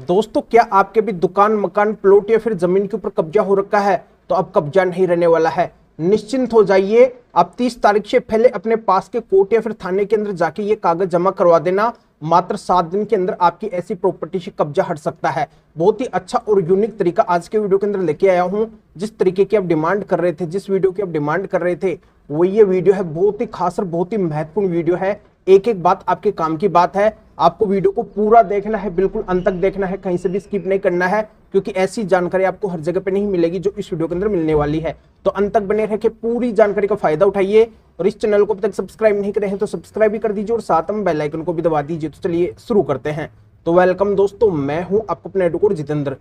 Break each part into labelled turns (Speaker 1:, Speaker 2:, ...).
Speaker 1: दोस्तों, क्या आपके भी दुकान, मकान, प्लॉट या फिर जमीन के ऊपर कब्जा हो रखा है? तो अब कब्जा नहीं रहने वाला है। निश्चिंत हो जाइए। आप 30 तारीख से पहले अपने पास के कोर्ट या फिर थाने के अंदर जाके ये कागज जमा करवा देना। मात्र 7 दिन के अंदर आपकी ऐसी प्रॉपर्टी से कब्जा हट सकता है। बहुत ही अच्छा और यूनिक तरीका आज के वीडियो के अंदर लेके आया हूं। जिस तरीके की आप डिमांड कर रहे थे, जिस वीडियो की आप डिमांड कर रहे थे, वो ये वीडियो है। बहुत ही खास और बहुत ही महत्वपूर्ण वीडियो है। एक एक बात आपके काम की बात है। आपको वीडियो को पूरा देखना है, बिल्कुल अंत तक देखना है, कहीं से भी स्किप नहीं करना है, क्योंकि ऐसी जानकारी आपको हर जगह पे नहीं मिलेगी जो इस वीडियो के अंदर मिलने वाली है। तो अंत तक बने रह के पूरी जानकारी का फायदा उठाइए। और इस चैनल को अभी तक सब्सक्राइब नहीं करे हैं तो सब्सक्राइब भी कर दीजिए और साथ में बेल आइकन को भी दबा दीजिए। तो चलिए शुरू करते हैं। तो वेलकम दोस्तों, मैं हूं आपको अपने एडवोकेट जितेंद्र।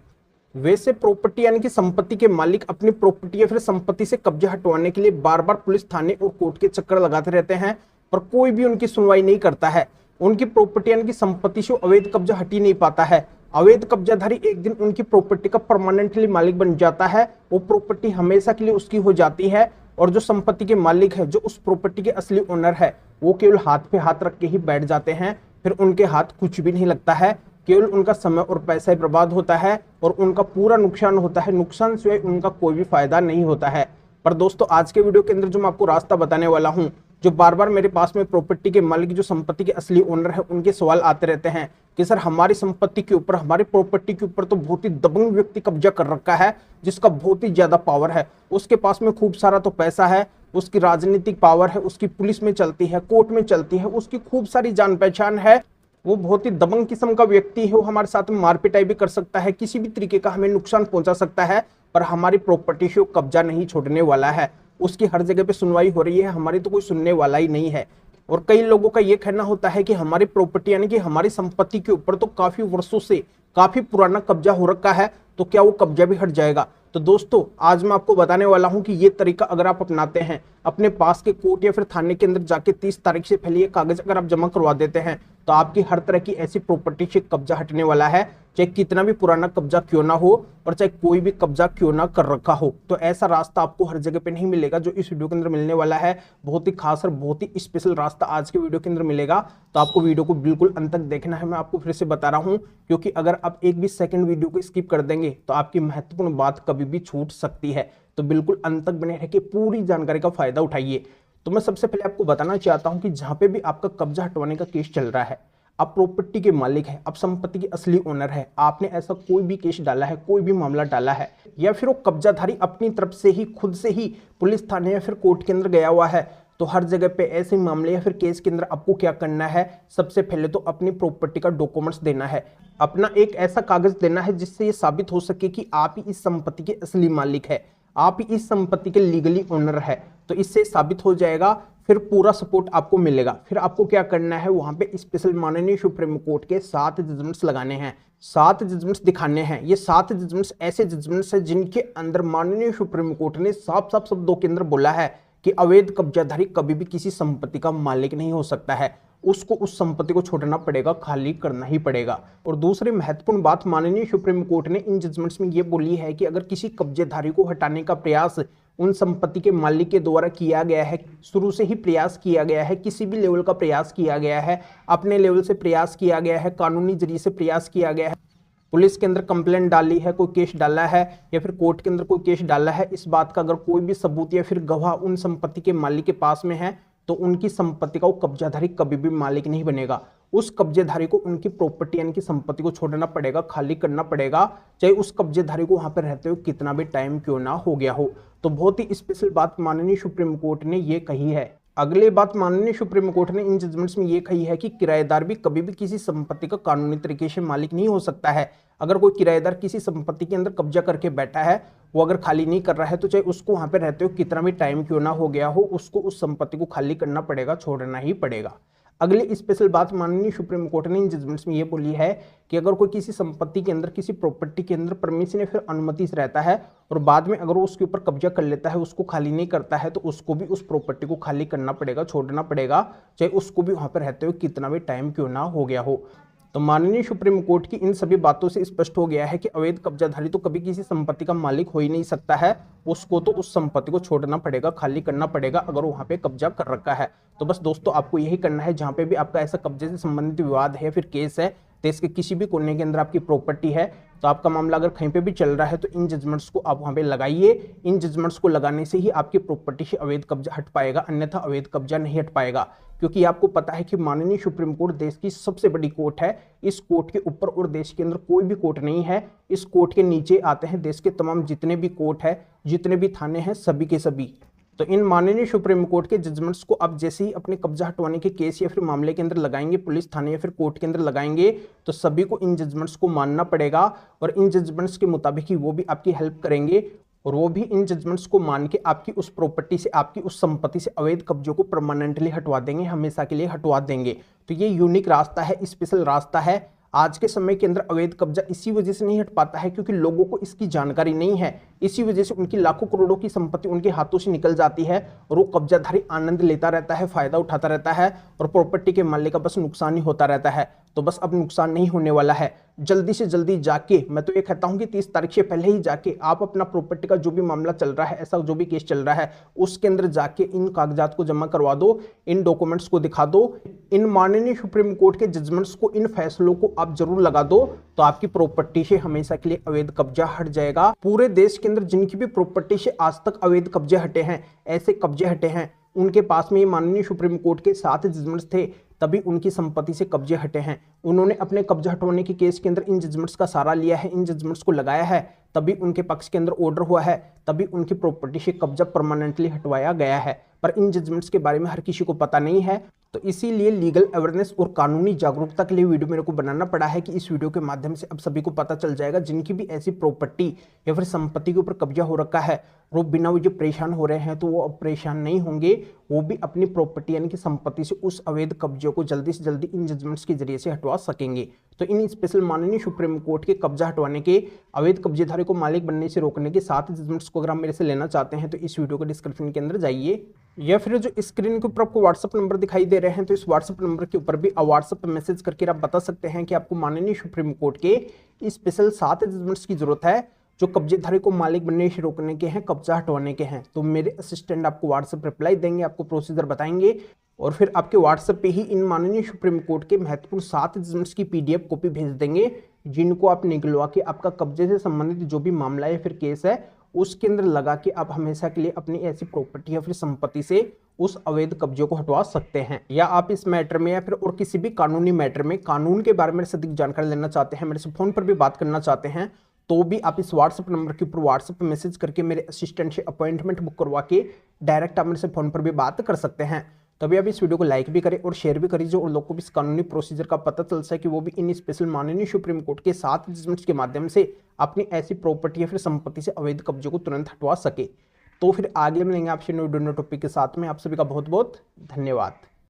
Speaker 1: वैसे प्रॉपर्टी यानी कि संपत्ति के मालिक अपनी प्रॉपर्टी या फिर संपत्ति से कब्जा हटवाने के लिए बार बार पुलिस, थाने और कोर्ट के चक्कर लगाते रहते हैं, पर कोई भी उनकी सुनवाई नहीं करता है। उनकी प्रॉपर्टी यानी कि संपत्ति से अवैध कब्जा हट ही नहीं पाता है। अवैध कब्जाधारी एक दिन उनकी प्रॉपर्टी का परमानेंटली मालिक बन जाता है। वो प्रॉपर्टी हमेशा के लिए उसकी हो जाती है। और जो संपत्ति के मालिक है, जो उस प्रॉपर्टी के असली ओनर है, वो केवल हाथ पे हाथ रख के ही बैठ जाते हैं। फिर उनके हाथ कुछ भी नहीं लगता है। केवल उनका समय और पैसा बर्बाद होता है और उनका पूरा नुकसान होता है। नुकसान से उनका कोई भी फायदा नहीं होता है। पर दोस्तों, आज के वीडियो के अंदर जो मैं आपको रास्ता बताने वाला हूं, जो बार बार मेरे पास में प्रॉपर्टी के मालिक, जो संपत्ति के असली ओनर है, उनके सवाल आते रहते हैं कि सर हमारी संपत्ति के ऊपर, हमारी प्रॉपर्टी के ऊपर तो बहुत ही दबंग व्यक्ति कब्जा कर रखा है, जिसका बहुत ही ज्यादा पावर है। उसके पास में खूब सारा तो पैसा है, उसकी राजनीतिक पावर है, उसकी पुलिस में चलती है, कोर्ट में चलती है, उसकी खूब सारी जान पहचान है। वो बहुत ही दबंग किस्म का व्यक्ति है। वो हमारे साथ में मारपिटाई भी कर सकता है, किसी भी तरीके का हमें नुकसान पहुंचा सकता है, पर हमारी प्रॉपर्टी से वो कब्जा नहीं छोड़ने वाला है। उसकी हर जगह पे सुनवाई हो रही है, हमारी तो कोई सुनने वाला ही नहीं है। और कई लोगों का ये कहना होता है कि हमारी प्रॉपर्टी यानी कि हमारी संपत्ति के ऊपर तो काफी वर्षों से काफी पुराना कब्जा हो रखा है, तो क्या वो कब्जा भी हट जाएगा? तो दोस्तों, आज मैं आपको बताने वाला हूं कि ये तरीका अगर आप अपनाते हैं, अपने पास के कोर्ट या फिर थाने के अंदर जाके 30 तारीख से पहले ये कागज अगर आप जमा करवा देते हैं, तो आपकी हर तरह की ऐसी प्रॉपर्टी से कब्जा हटने वाला है। चाहे कितना भी पुराना कब्जा क्यों ना हो और चाहे कोई भी कब्जा क्यों ना कर रखा हो। तो ऐसा रास्ता आपको हर जगह पे नहीं मिलेगा जो इस वीडियो के अंदर मिलने वाला है। बहुत ही खास और बहुत ही स्पेशल रास्ता आज के वीडियो के अंदर मिलेगा। तो आपको वीडियो को बिल्कुल अंत तक देखना है। मैं आपको फिर से बता रहा हूं, क्योंकि अगर आप एक भी सेकंड वीडियो को स्किप कर देंगे तो आपकी महत्वपूर्ण बात कभी भी छूट सकती है। तो बिल्कुल अंत तक बने रह के पूरी जानकारी का फायदा उठाइए। तो मैं सबसे पहले आपको बताना चाहता हूं कि जहां पे भी आपका कब्जा हटवाने का केस चल रहा है, आप प्रॉपर्टी के मालिक है, आप संपत्ति के असली ओनर है, आपने ऐसा कोई भी केस डाला है, कोई भी मामला डाला है, या फिर वो कब्जाधारी अपनी तरफ से ही, खुद से ही पुलिस, थाने या फिर कोर्ट के अंदर गया हुआ है, तो हर जगह पे ऐसे मामले या फिर केस के अंदर आपको क्या करना है? सबसे पहले तो अपनी प्रॉपर्टी का डॉक्यूमेंट्स देना है। अपना एक ऐसा कागज देना है जिससे ये साबित हो सके कि आप ही इस संपत्ति के असली मालिक है, आप ही इस संपत्ति के लीगली ओनर है। तो इससे साबित हो जाएगा, फिर पूरा सपोर्ट आपको मिलेगा। फिर आपको क्या करना है? वहां पे स्पेशल माननीय सुप्रीम कोर्ट के 7 जजमेंट्स लगाने हैं, 7 जजमेंट्स दिखाने हैं। ये 7 जजमेंट्स ऐसे जजमेंट्स हैं जिनके अंदर माननीय सुप्रीम कोर्ट ने साफ साफ शब्दों के अंदर बोला है कि अवैध कब्जाधारी कभी भी किसी संपत्ति का मालिक नहीं हो सकता है। उसको उस संपत्ति को छोड़ना पड़ेगा, खाली करना ही पड़ेगा। और दूसरी महत्वपूर्ण बात माननीय सुप्रीम कोर्ट ने इन जजमेंट्स में ये बोली है कि अगर किसी कब्जेधारी को हटाने का प्रयास उन संपत्ति के मालिक के द्वारा किया गया है, शुरू से ही प्रयास किया गया है, किसी भी लेवल का प्रयास किया गया है, अपने लेवल से प्रयास किया गया है, कानूनी जरिए से प्रयास किया गया है, पुलिस के अंदर कंप्लेंट डाली है, कोई केस डाला है, या फिर कोर्ट के अंदर कोई केस डाला है, इस बात का अगर कोई भी सबूत या फिर गवाह उन संपत्ति के मालिक के पास में है, तो उनकी संपत्ति का वो कब्जाधारी कभी भी मालिक नहीं बनेगा। उस कब्जेधारी को उनकी प्रॉपर्टी यानी कि संपत्ति को छोड़ना पड़ेगा, खाली करना पड़ेगा, चाहे उस कब्जेधारी को वहां पर रहते हुए कितना भी टाइम क्यों ना हो गया हो। तो बहुत ही स्पेशल बात माननीय सुप्रीम कोर्ट ने ये कही है। अगली बात माननीय सुप्रीम कोर्ट ने इन जजमेंट्स में ये कही है कि किराएदार भी कभी भी किसी संपत्ति का कानूनी तरीके से मालिक नहीं हो सकता है। अगर कोई किराएदार किसी संपत्ति के अंदर कब्जा करके बैठा है, वो अगर खाली नहीं कर रहा है, तो चाहे उसको वहां पे रहते हुए कितना भी टाइम क्यों ना हो गया हो, उसको उस संपत्ति को खाली करना पड़ेगा, छोड़ना ही पड़ेगा। अगली स्पेशल बात माननीय सुप्रीम कोर्ट ने इन जजमेंट्स में ये बोली है कि अगर कोई किसी संपत्ति के अंदर, किसी प्रॉपर्टी के अंदर परमिशन या फिर अनुमति से रहता है और बाद में अगर वो उसके ऊपर कब्जा कर लेता है, उसको खाली नहीं करता है, तो उसको भी उस प्रॉपर्टी को खाली करना पड़ेगा, छोड़ना पड़ेगा, चाहे उसको भी वहां पर रहते हुए कितना भी टाइम क्यों ना हो गया हो। तो माननीय सुप्रीम कोर्ट की इन सभी बातों से स्पष्ट हो गया है कि अवैध कब्जाधारी तो कभी किसी संपत्ति का मालिक हो ही नहीं सकता है। उसको तो उस संपत्ति को छोड़ना पड़ेगा, खाली करना पड़ेगा, अगर वहां पे कब्जा कर रखा है। तो बस दोस्तों, आपको यही करना है। जहां पे भी आपका ऐसा कब्जे से संबंधित विवाद है या फिर केस है, देश के किसी भी कोने के अंदर आपकी प्रॉपर्टी है तो आपका मामला अगर कहीं पे भी चल रहा है तो इन जजमेंट्स को आप वहां पे लगाइए। इन जजमेंट्स को लगाने से ही आपकी प्रॉपर्टी से अवैध कब्जा हट पाएगा, अन्यथा अवैध कब्जा नहीं हट पाएगा। क्योंकि आपको पता है कि माननीय सुप्रीम कोर्ट देश की सबसे बड़ी कोर्ट है। इस कोर्ट के ऊपर और देश के अंदर कोई भी कोर्ट नहीं है। इस कोर्ट के नीचे आते हैं देश के तमाम जितने भी कोर्ट है, जितने भी थाने हैं, सभी के सभी। तो इन माननीय सुप्रीम कोर्ट के जजमेंट्स को आप जैसे ही अपने कब्जा हटवाने के केस या फिर मामले के अंदर लगाएंगे, पुलिस थाने या फिर कोर्ट के अंदर लगाएंगे, तो सभी को इन जजमेंट्स को मानना पड़ेगा और इन जजमेंट्स के मुताबिक ही वो भी आपकी हेल्प करेंगे और वो भी इन जजमेंट्स को मान के आपकी उस प्रॉपर्टी से, आपकी उस संपत्ति से अवैध कब्जों को परमानेंटली हटवा देंगे, हमेशा के लिए हटवा देंगे। तो ये यूनिक रास्ता है, स्पेशल रास्ता है। आज के समय के अंदर अवैध कब्जा इसी वजह से नहीं हट पाता है क्योंकि लोगों को इसकी जानकारी नहीं है। इसी वजह से उनकी लाखों करोड़ों की संपत्ति उनके हाथों से निकल जाती है और वो कब्जाधारी आनंद लेता रहता है, फायदा उठाता रहता है और प्रॉपर्टी के मालिक का बस नुकसान ही होता रहता है। तो बस अब नुकसान नहीं होने वाला है। जल्दी से जल्दी जाके, मैं तो ये कहता हूं कि 30 तारीख से पहले ही जाके आप अपना प्रॉपर्टी का जो भी मामला चल रहा है, ऐसा जो भी केस चल रहा है, उसके अंदर जाके इन कागजात को जमा करवा दो, इन डॉक्यूमेंट्स को दिखा दो, इन माननीय सुप्रीम कोर्ट के जजमेंट्स को, इन फैसलों को आप जरूर लगा दो, तो आपकी प्रॉपर्टी से हमेशा के लिए अवैध कब्जा हट जाएगा। पूरे देश के अंदर जिनकी भी प्रॉपर्टी से आज तक अवैध कब्जे हटे हैं, ऐसे कब्जे हटे हैं, उनके पास में ये माननीय सुप्रीम कोर्ट के 7 जजमेंट्स थे, तभी उनकी संपत्ति से कब्जे हटे हैं। उन्होंने अपने कब्जा हटवाने के केस के अंदर इन जजमेंट्स का सहारा लिया है, इन जजमेंट्स को लगाया है, तभी उनके पक्ष के अंदर ऑर्डर हुआ है, तभी उनकी प्रॉपर्टी से कब्जा परमानेंटली हटवाया गया है। पर इन जजमेंट्स के बारे में हर किसी को पता नहीं है, तो इसीलिए लीगल अवेयरनेस और कानूनी जागरूकता के लिए वीडियो मेरे को बनाना पड़ा है कि इस वीडियो के माध्यम से अब सभी को पता चल जाएगा जिनकी भी ऐसी प्रॉपर्टी या फिर संपत्ति के ऊपर कब्जा हो रखा है, वो बिना वजह परेशान हो रहे हैं, तो वो अब परेशान नहीं होंगे। वो भी अपनी प्रॉपर्टी यानी कि संपत्ति से उस अवैध कब्जे को जल्दी से जल्दी इन जजमेंट्स के जरिए से हटवा सकेंगे। तो इन स्पेशल माननीय सुप्रीम कोर्ट के कब्जा हटवाने के, अवैध कब्जेधारी को मालिक बनने से रोकने के 7 जजमेंट्स को अगर आप मेरे से लेना चाहते हैं तो इस वीडियो के डिस्क्रिप्शन के अंदर जाइए, या फिर जो स्क्रीन के ऊपर आपको व्हाट्सएप नंबर दिखाई दे रहे हैं तो इस व्हाट्सएप नंबर के ऊपर भी व्हाट्सएप पर मैसेज करके आप बता सकते हैं कि आपको माननीय सुप्रीम कोर्ट के स्पेशल 7 जजमेंट्स की जरूरत है जो कब्जेधारी को मालिक बनने से रोकने के हैं, कब्जा हटवाने के हैं। तो मेरे असिस्टेंट आपको व्हाट्सएप रिप्लाई देंगे, आपको प्रोसीजर बताएंगे और फिर आपके व्हाट्सएप पे ही इन माननीय सुप्रीम कोर्ट के महत्वपूर्ण 7 जजमेंट्स की PDF कॉपी भेज देंगे, जिनको आप निकलवा के आपका कब्जे से संबंधित जो भी मामला या फिर केस है उसके अंदर लगा के आप हमेशा के लिए अपनी ऐसी प्रॉपर्टी या फिर संपत्ति से उस अवैध कब्जे को हटवा सकते हैं। या आप इस मैटर में या फिर और किसी भी कानूनी मैटर में कानून के बारे में अधिक जानकारी लेना चाहते हैं, मेरे से फोन पर भी बात करना चाहते हैं, तो भी आप इस व्हाट्सएप नंबर के ऊपर व्हाट्सएप पे मैसेज करके मेरे असिस्टेंट से अपॉइंटमेंट बुक करवा के डायरेक्ट आप मेरे से फोन पर भी बात कर सकते हैं। तभी आप इस वीडियो को लाइक भी करें और शेयर भी करिए और लोगों को भी इस कानूनी प्रोसीजर का पता चल सके कि वो भी इन स्पेशल माननीय सुप्रीम कोर्ट के 7 जजमेंट्स के माध्यम से अपनी ऐसी प्रॉपर्टी या फिर संपत्ति से अवैध कब्जे को तुरंत हटवा सके। तो फिर आगे मिलेंगे आपसे न्यू टॉपिक के साथ में। आप सभी का बहुत बहुत धन्यवाद।